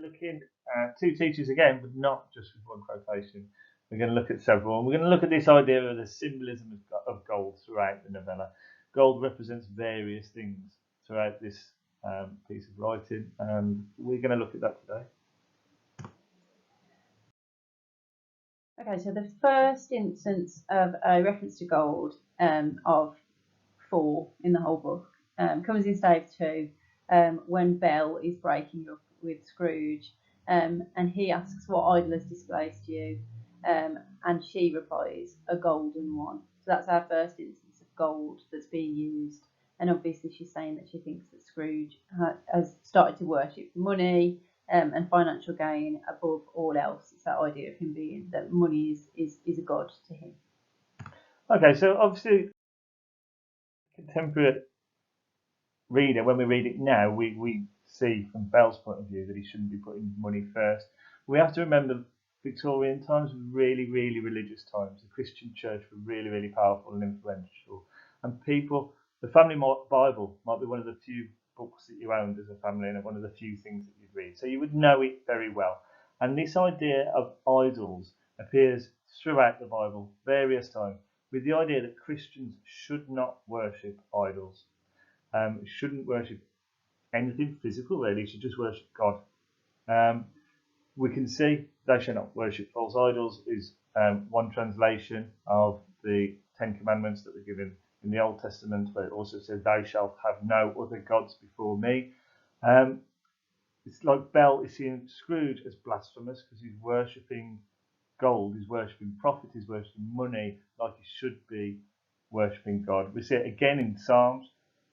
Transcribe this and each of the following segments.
Looking at two teachers again, but not just with one quotation. We're going to look at several, and we're going to look at this idea of the symbolism of gold throughout the novella. Gold represents various things throughout this piece of writing, and we're going to look at that today. Okay, so the first instance of a reference to gold of 4 in the whole book comes in stave 2 when Belle is breaking up with Scrooge and he asks what idol has displaced you and she replies, a golden one. So that's our first instance of gold that's being used, and obviously she's saying that she thinks that Scrooge has started to worship money and financial gain above all else. It's that idea of him being that money is a god to him. Okay, so obviously contemporary reader, when we read it now, we see from Belle's point of view that he shouldn't be putting money first. We have to remember Victorian times were really, really religious times. The Christian church were really, really powerful and influential. And people, the family Bible might be one of the few books that you owned as a family and one of the few things that you'd read. So you would know it very well. And this idea of idols appears throughout the Bible various times, with the idea that Christians should not worship idols. Shouldn't worship anything physical, really. Should just worship God. We can see thou shalt not worship false idols is one translation of the 10 Commandments that were given in the Old Testament, where it also says thou shalt have no other gods before me. It's like Belle is seeing Scrooge as blasphemous because he's worshipping gold, he's worshipping profit, he's worshipping money like he should be worshipping God. We see it again in Psalms.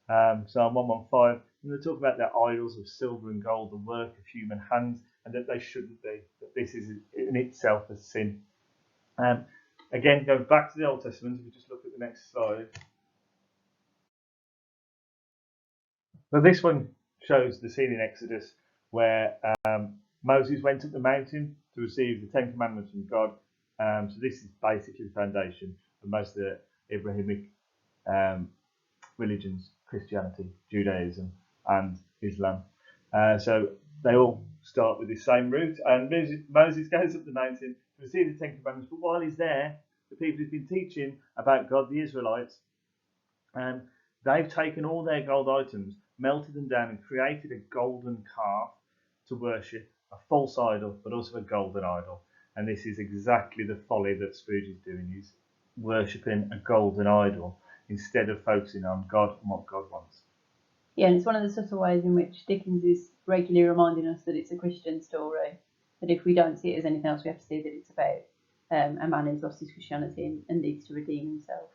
Psalm 115, and they talk about their idols of silver and gold, the work of human hands, and that they shouldn't be, that this is in itself a sin. Again, going back to the Old Testament, if we just look at the next slide. So this one shows the scene in Exodus where Moses went up the mountain to receive the 10 Commandments from God. So this is basically the foundation of most of the Abrahamic religions, Christianity, Judaism, and Islam. So they all start with the same route, and Moses goes up the mountain to receive the 10 Commandments. But while he's there, the people who've been teaching about God, the Israelites, they've taken all their gold items, melted them down, and created a golden calf to worship, a false idol, but also a golden idol. And this is exactly the folly that Scrooge is doing. He's worshipping a golden idol instead of focusing on God and what God wants. Yeah, and it's one of the subtle ways in which Dickens is regularly reminding us that it's a Christian story. That if we don't see it as anything else, we have to see that it's about a man who's lost his Christianity and needs to redeem himself.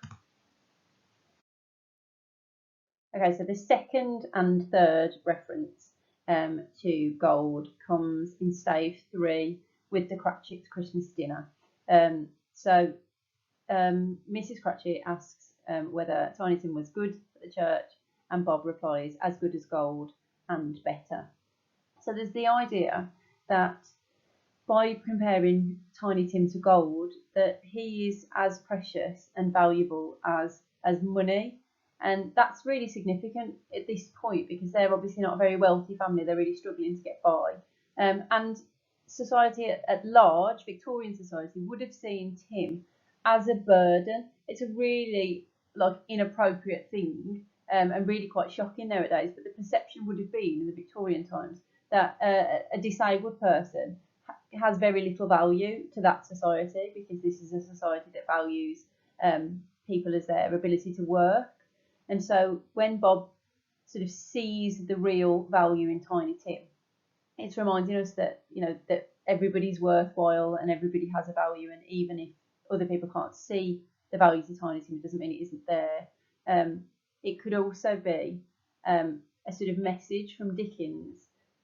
Okay, so the second and third reference to gold comes in stave 3 with the Cratchit's Christmas dinner. So Mrs. Cratchit asks whether Tiny Tim was good at the church, and Bob replies, as good as gold and better. So there's the idea that by comparing Tiny Tim to gold, that he is as precious and valuable as money. And that's really significant at this point because they're obviously not a very wealthy family. They're really struggling to get by. And society at large, Victorian society, would have seen Tim as a burden. It's a really inappropriate thing and really quite shocking nowadays. But the perception would have been in the Victorian times that a disabled person has very little value to that society because this is a society that values people as their ability to work. And so when Bob sort of sees the real value in Tiny Tim, it's reminding us that that everybody's worthwhile and everybody has a value, and even if other people can't see the value to Tiny Tim, it doesn't mean it isn't there. It could also be a sort of message from Dickens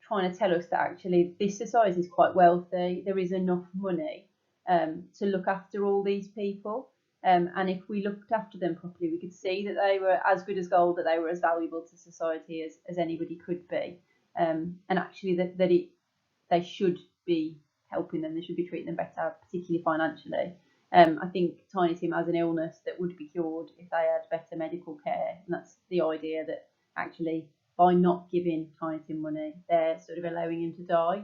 trying to tell us that actually this society is quite wealthy. There is enough money to look after all these people. And if we looked after them properly, we could see that they were as good as gold, that they were as valuable to society as anybody could be. And actually that they should be helping them, they should be treating them better, particularly financially. I think Tiny Tim has an illness that would be cured if they had better medical care. And that's the idea that actually by not giving Tiny Tim money, they're sort of allowing him to die.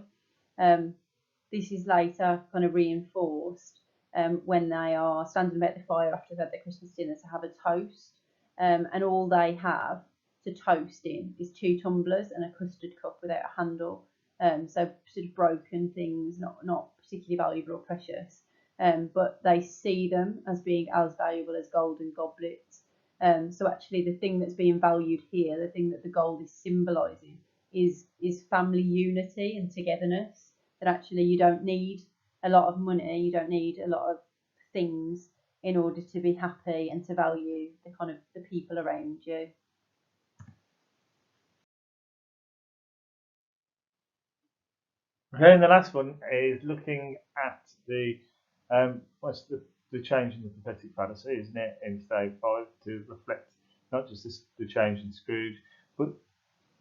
This is later kind of reinforced when they are standing about the fire after they've had their Christmas dinner to have a toast, and all they have to toast in is 2 tumblers and a custard cup without a handle. So sort of broken things, not particularly valuable or precious, but they see them as being as valuable as golden goblets. So actually, the thing that's being valued here, the thing that the gold is symbolising, is family unity and togetherness. That actually you don't need a lot of money, you don't need a lot of things in order to be happy and to value the kind of the people around you. Okay, and the last one is looking at what's the change in the prophetic fallacy, isn't it, in stage 5, to reflect not just the change in Scrooge, but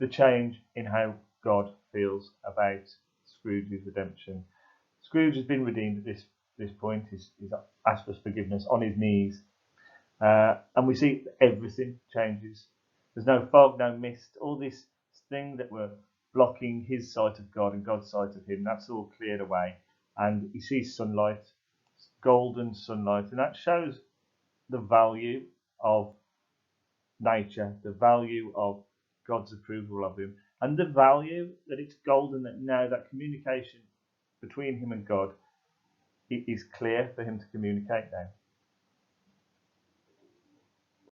the change in how God feels about Scrooge's redemption. Scrooge has been redeemed at this point. He's asked for forgiveness on his knees, and we see everything changes. There's no fog, no mist. All this thing that were blocking his sight of God and God's sight of him, that's all cleared away, and he sees sunlight, golden sunlight, and that shows the value of nature, the value of God's approval of him, and the value that it's golden, that now that communication between him and God, it is clear for him to communicate now.